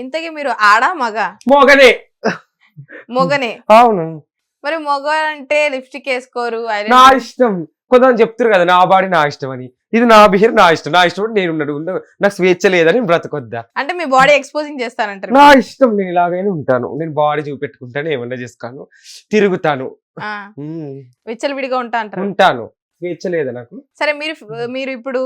ఇంతకీ మీరు ఆడా మగ? మొగనే. మొగనే. అవును. మరి మొగ అంటే లిప్స్టిక్ వేసుకోరు. నా ఇష్టం. కొంతమంది చెప్తారు కదా నా బాడీ నా ఇష్టం అని. ఇది నా బిహేవియర్ నా ఇష్టం. నా ఇష్టం నేను నాకు స్వేచ్ఛ లేదని బ్రతకొద్దా? అంటే మీ బాడీ ఎక్స్పోజింగ్ చేస్తానంటారు. నా ఇష్టం. నేను ఇలాగైనా ఉంటాను. నేను బాడీ చూపెట్టుకుంటాను, ఏమన్నా చేసుకోను, తిరుగుతాను, విచ్చలవిడిగా ఉంటాను. స్వేచ్ఛ లేదా నాకు? సరే, మీరు ఇప్పుడు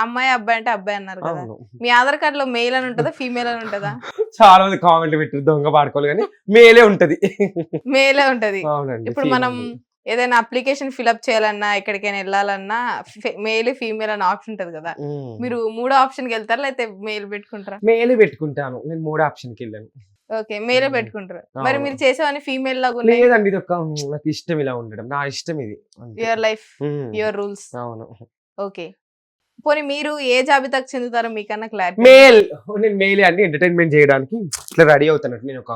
అమ్మాయి అబ్బాయి అంటే అబ్బాయి అన్నారు కదా, మీ ఆధార్ కార్డ్ లో మెయిల్ అని ఉంటుందా, ఫీమేల్ అని ఉంటుందా? చాలా మంది కామెంట్ పెట్టారు దొంగ పాడుకోవాలి, కానీ మేలే ఉంటది. మేలే ఉంటది. అవునండి. ఇప్పుడు మనం ఏదైనా అప్లికేషన్ ఫిల్అప్ చేయాలన్నా, ఎక్కడికైనా వెళ్ళాలన్నా మేల్ ఫీమేల్ అనే ఆప్షన్ ఉంటది కదా, మీరు మూడో ఆప్షన్ కి వెళ్తారా లేకపోతే మెయిల్ పెట్టుకుంటారా? మేలే పెట్టుకుంటాను. నేను మూడో ఆప్షన్ కి వెళ్ళాను. ఓకే, మేలే పెట్టుకుంటారు. మరి మీరు చేసేవన్నీ ఫీమేల్ లాగా లేదండి. ఇది ఒక నాకు ఇష్టం ఇలా ఉండడం. నా ఇష్టం ఇది. Your life your rules. అవును. ఓకే, పోనీ మీరు ఏ జాబితాకు చెందుతారో మీకన్నా క్లారిటీ. మేల్. నేను మేలే అండి. ఎంటర్టైన్మెంట్ చేయడానికి ఇట్లా రెడీ అవుతాను. నేను ఒక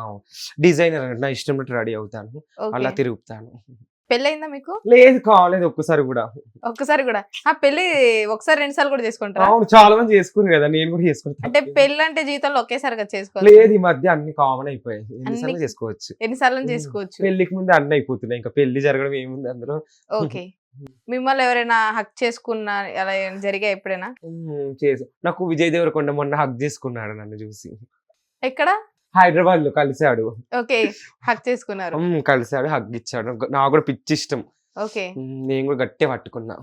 డిజైనర్ అన్నట్టు నా ఇష్టం రెడీ అవుతాను, అలా తిరుగుతాను. పెళ్ళయిందా మీకు? లేదు, కాలేదు ఒక్కసారి కూడా. ఒక్కసారి కూడా? ఆ పెళ్లి ఒకసారి 2 సార్లు కూడా చేసుకుంటారా? అవును, చాలా మంది చేసుకున్నారు కదా, నేను కూడా చేసుకుంటాను. అంటే పెళ్లి అంటే జీవితంలో ఒకేసారిగా చేసుకోవాలి? లేదు, ఈ మధ్య అన్ని కామన్ అయిపోయాయి. ఎన్నిసార్లు చేసుకోవచ్చు. ఎన్నిసార్లు చేసుకోవచ్చు. పెళ్లికి ముందు అన్ని అయిపోతున్నాయి, ఇంకా పెళ్లి జరగడం ఏముంది అందులో. ఓకే, మిమ్మల్ని ఎవరైనా హక్ చేసుకున్నా అలా జరిగా ఎప్పుడైనా? నాకు విజయ్ దేవరకొండ మొన్న హక్ చేసుకున్నాడు నన్ను చూసి. ఎక్కడ? హైదరాబాద్ లో కలిసాడు. ఓకే, హక్ చేసుకున్నారు. కలిసాడు, హగ్ ఇచ్చాడు. నాకు కూడా పిచ్చి ఇష్టం. ఓకే, నేను కూడా గట్టిగా పట్టుకున్నా.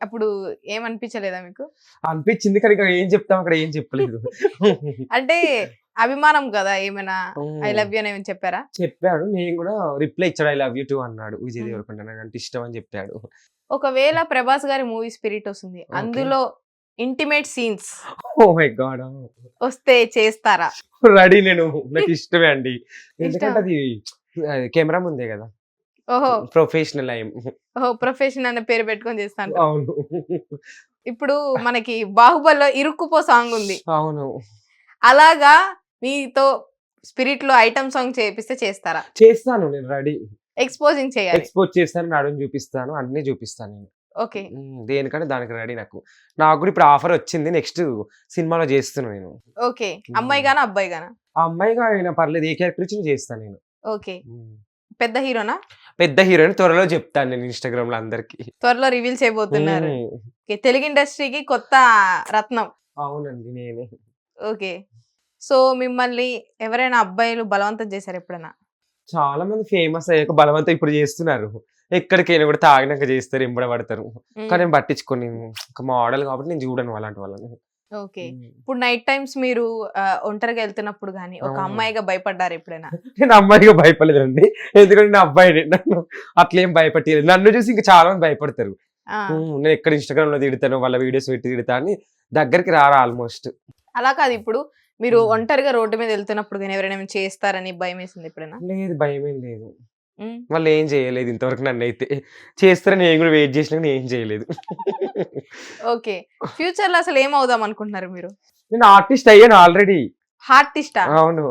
అప్పుడు ఏమనిపించలేదా మీకు? అనిపించింది, కానీ ఏం చెప్తాం అక్కడ, ఏం చెప్పలేదు. అంటే అభిమానం కదా, ఏమైనా ఐ లవ్ యూ అని ఏమైనా చెప్పారా? చెప్పాడు. నేను కూడా రిప్లై ఇచ్చాడు, ఐ లవ్ యూ టూ అన్నాడు. విజయ్ దేవరకొండ నాకు అంటే ఇష్టం అని చెప్పాడు. ఒకవేళ ప్రభాస్ గారి మూవీ స్పిరిట్ వస్తుంది, అందులో intimate scenes oh my god వస్తే చేస్తారా? రెడీ. నేను నాకు ఇష్టమే అండి. ఎందుకంటే అది కెమెరా ముందే కదా. ఓహో, ప్రొఫెషనల్ ఓహో, ప్రొఫెషన్ అనే పేరు పెట్టుకొని చేస్తాను. అవును. ఇప్పుడు మనకి బాహుబలిలో ఇరుక్కుపో సాంగ్ ఉంది. అవును. అలాగా మీతో స్పిరిట్ లో ఐటమ్ సాంగ్ చేపిస్తే చేస్తారా? చేస్తాను. నేను రెడీ. ఎక్స్పోజింగ్ చేయాలి. ఎక్స్పోజ్ చేస్తాను, నడుము చూపిస్తాను, అన్ని చూపిస్తాను నేను. ఓకే, దేనికంటే దానికి రెడీ. నాకు కూడా ఇప్పుడు ఆఫర్ వచ్చింది, నెక్స్ట్ సినిమాలో చేస్తున్నాను నేను. ఓకే, అమ్మాయి గానా అబ్బాయి గానా? అమ్మాయిగా అయినా పర్లేదు, ఏ క్యారెక్టర్ ఇచ్చి చేస్తాను నేను. ఓకే, పెద్ద హీరోనా? పెద్ద హీరోయిన్ త్వరలో చెప్తాను నేను ఇన్స్టాగ్రామ్ లో అందరికి. త్వరలో రివీల్ చేయబోతున్నారు. తెలుగు ఇండస్ట్రీకి కొత్త రత్నం. అవునండి, నేనే. ఓకే, సో మిమ్మల్ని ఎవరైనా అబ్బాయిలు బలవంతం చేశారు ఎప్పుడైనా? చాలా మంది ఫేమస్ అయ్యాక బలవంతం ఇప్పుడు చేస్తున్నారు. ఎక్కడికైనా కూడా తాగినాక చేస్తారు, ఎంబడబడతారు. కానీ నేను పట్టించుకోని, ఒక మోడల్ కాబట్టి నేను చూడను అలాంటి వాళ్ళని. ఓకే, ఇప్పుడు నైట్ టైమ్స్ మీరు ఒంటరిగా వెళ్తున్నప్పుడు గానీ ఒక అమ్మాయిగా భయపడ్డారు ఎప్పుడైనా? నేను అమ్మాయిగా భయపడలేదండి, ఎందుకంటే నా అబ్బాయి నన్ను అట్లేం భయపట్టలేదు. నన్ను చూసి ఇంకా చాలా మంది భయపడతారు. నేను ఎక్కడ ఇన్స్టాగ్రామ్ లో తిడతాను, వాళ్ళ వీడియోస్ పెట్టి తిడతా అని దగ్గరికి రారా ఆల్మోస్ట్. అలా కాదు, ఇప్పుడు మీరు ఒంటరిగా రోడ్డు మీద వెళ్తున్నప్పుడు కానీ ఎవరైనా చేస్తారని భయం వేసింది ఎప్పుడైనా? లేదు, భయం ఏం లేదు. వాళ్ళు ఏం చేయలేదు ఇంతవరకు. నన్ను అయితే చేస్తారని నేను కూడా వెయిట్ చేసినా ఏం చేయలేదు. ఓకే, ఫ్యూచర్ లో అసలు ఏమవుదాం అనుకుంటున్నారు మీరు? నేను ఆర్టిస్ట్ అయ్యాను ఆల్రెడీ. ఆర్టిస్ట్? అవును,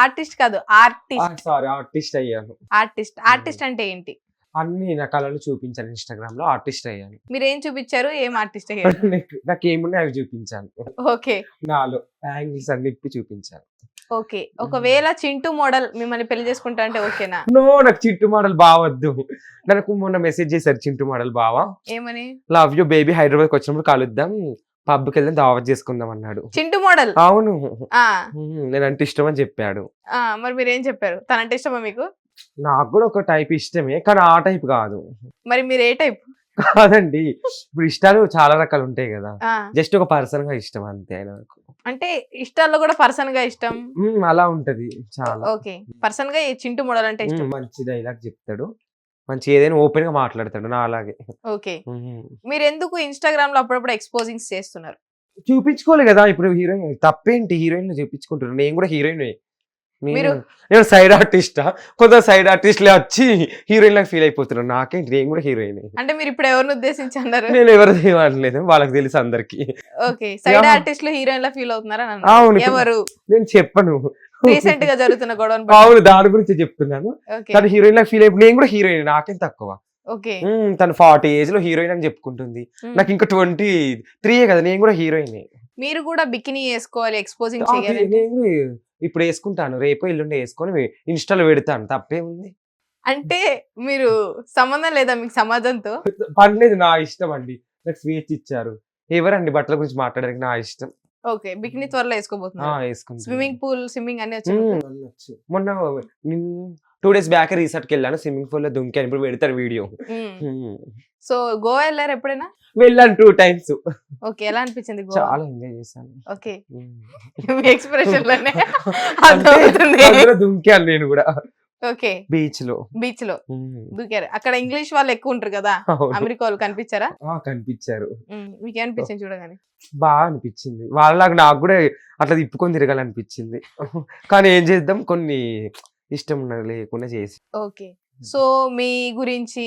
ఆర్టిస్ట్ కాదు, ఆర్టిస్ట్. సారీ, ఆర్టిస్ట్ అయ్యాను. ఆర్టిస్ట్. ఆర్టిస్ట్ అంటే ఏంటి? అన్ని నా కళలు చూపించాను ఇన్స్టాగ్రామ్ లో, ఆర్టిస్ట్ అయ్యాను. మీరు ఏం చూపించారు? ఏం ఆర్టిస్ట్ అయ్యారు? నాకు ఏమున్నాయి అవి చూపించాను. ఓకే, నాలో యాంగిల్స్ అన్ని ఇప్పి చూపించాను. ఓకే, ఒకవేళ చింటూ మోడల్ మిమ్మల్ని పెళ్లి చేసుకుంటా అంటే ఓకేనా? నో, నాకు చింటూ మోడల్ బావద్దు. నాకు మొన్న మెసేజ్ చేశారు చింటూ మోడల్ బావా, ఏమని? లవ్ యూ బేబీ, హైదరాబాద్ వచ్చినప్పుడు కలుద్దాం, పబ్కి వెళ్దాం, దావత్ చేసుకుందాం అన్నాడు. చింటూ మోడల్? అవును, నేనంటే ఇష్టం అని చెప్పాడు. మరి మీరేం చెప్పారు? తనంటే ఇష్టమా మీకు? నాకు కూడా ఒక టైప్ ఇష్టమే, కానీ ఆ టైప్ కాదు. మరి మీరు ఏ టైప్? కాదండి, ఇప్పుడు ఇష్టాలు చాలా రకాలు ఉంటాయి కదా, జస్ట్ ఒక పర్సన్ గా ఇష్టం అంతే. నాకు అంటే ఇష్టాల్లో కూడా పర్సన్ గా ఇష్టం అలా ఉంటది చాలా. ఓకే, పర్సన్ గా చింటూ మోడల్ అంటే ఇష్టం. మంచి డైలాగ్ చెప్తాడు, మంచి ఏదైనా ఓపెన్ గా మాట్లాడతాడు, నా అలాగే. ఓకే, మీరు ఎందుకు ఇన్స్టాగ్రామ్ లో అప్పుడప్పుడు ఎక్స్పోజింగ్స్ చేస్తున్నారు? చూపించుకోవాలి కదా. ఇప్పుడు హీరోయిన్ తప్పేంటి, హీరోయిన్ చూపించుకుంటున్నారు. నేను కూడా హీరోయిన్. మీరు నేను సైడ్ ఆర్టిస్టా? కొంత సైడ్ ఆర్టిస్ట్లే వచ్చి హీరోయిన్ లాగా ఫీల్ అయిపోతున్నాను. నాకేంటి, నేను కూడా హీరోయిన్. అంటే మీరు ఇప్పుడు ఎవరిని ఉద్దేశించి అన్నారు? నేను ఎవరు అనలేదు, వాళ్ళకి తెలుసు అందరికి. ఓకే, సైడ్ ఆర్టిస్టులు హీరోయిన్ లా ఫీల్ అవుతున్నారా? అవును, ఎవరు? నేను చెప్పను. రీసెంట్ గా జరుగుతున్న గొడవ. అవును, దాని గురించి చెప్తున్నాను. తను హీరోయిన్ లాగా ఫీల్ అయిపోయి, నేను కూడా హీరోయిన్, నాకేం తక్కువ. ఓకే, తను 40 ఏజ్ లో హీరోయిన్ అని చెప్పుకుంటుంది, నాకు ఇంకా 23 కదా, నేను కూడా హీరోయిన్. మీరు కూడా బికినీ వేసుకోవాలి, ఎక్స్పోజింగ్ ఆ, చేయాలి. నేను ఇప్పుడు వేసుకుంటాను, రేపు ఎల్లుండి వేసుకొని ఇన్స్టాలో పెడతాను, తప్పేముంది. అంటే మీరు సంబంధం లేదా మీకు సమాజంతో? పర్లేదు, నా ఇష్టం అండి, నాకు స్వేచ్ఛ ఇచ్చారు. ఎవరండి బట్టల గురించి మాట్లాడడానికి, నా ఇష్టం. ఓకే, బికినీ త్వరలో వేసుకోబోతున్నారు. వేసుకుంటాను. స్విమ్మింగ్ పూల్, స్విమ్మింగ్ అన్ని వచ్చి వెళ్ళొచ్చు. మొన్న 2 days బ్యాక్ రిసార్ట్ కి వెళ్ళాను, స్విమ్మింగ్ పూల్ లో దుంకాను, ఇప్పుడు పెడతారు వీడియో. సో గోవా వెళ్ళారు ఎప్పుడైనా? వెళ్ళాను 2 times. ఓకే, ఎలా అనిపించింది గోవా? చాలా ఎంజాయ్ చేశాను. ఓకే, ఉమ్. మీ ఎక్స్ప్రెషన్ లోనే అంటే అర్థమవుతుంది. అందులో దుంకాను నేను కూడా, ఓకే, బీచ్ లో. బీచ్ లో దూకారు. అక్కడ ఇంగ్లీష్ వాళ్ళు ఎక్కువ ఉంటారు కదా, అవును. అమెరికా వాళ్ళు కనిపించారా? కనిపించారు. మీకు ఏమనిపించింది చూడగానే? బాగా అనిపించింది, వాళ్ళలాగా నాకు కూడా అట్లా తిప్పుకొని తిరగాలనిపించింది. కానీ ఏం చేద్దాం, కొన్ని ఇష్టం లేకుండా చేసి. ఓకే, సో మీ గురించి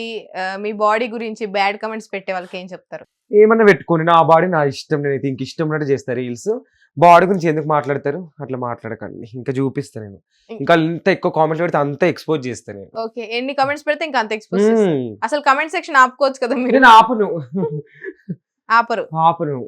మీ బాడీ గురించి బ్యాడ్ కమెంట్స్ పెట్టే వాళ్ళకి ఏం చెప్తారు? ఏమన్నా పెట్టుకోండి, నా బాడీ నా ఇష్టం, నేను ఇంక ఇష్టం ఉన్నట్టు చేస్తా రీల్స్. బాడీ గురించి ఎందుకు మాట్లాడతారు, అట్లా మాట్లాడకండి, ఇంకా చూపిస్తాను నేను. ఇంకా అంత ఎక్కువ కామెంట్లు పెడితే అంత ఎక్స్పోజ్ చేస్తాను నేను. ఓకే, ఎన్ని కమెంట్స్ పెడితే ఇంకా అంత ఎక్స్పోజ్ అసలు కమెంట్ సెక్షన్ ఆపుకోవచ్చు కదా మీరు? నేను ఆపను. ఆపరు. ఆపను.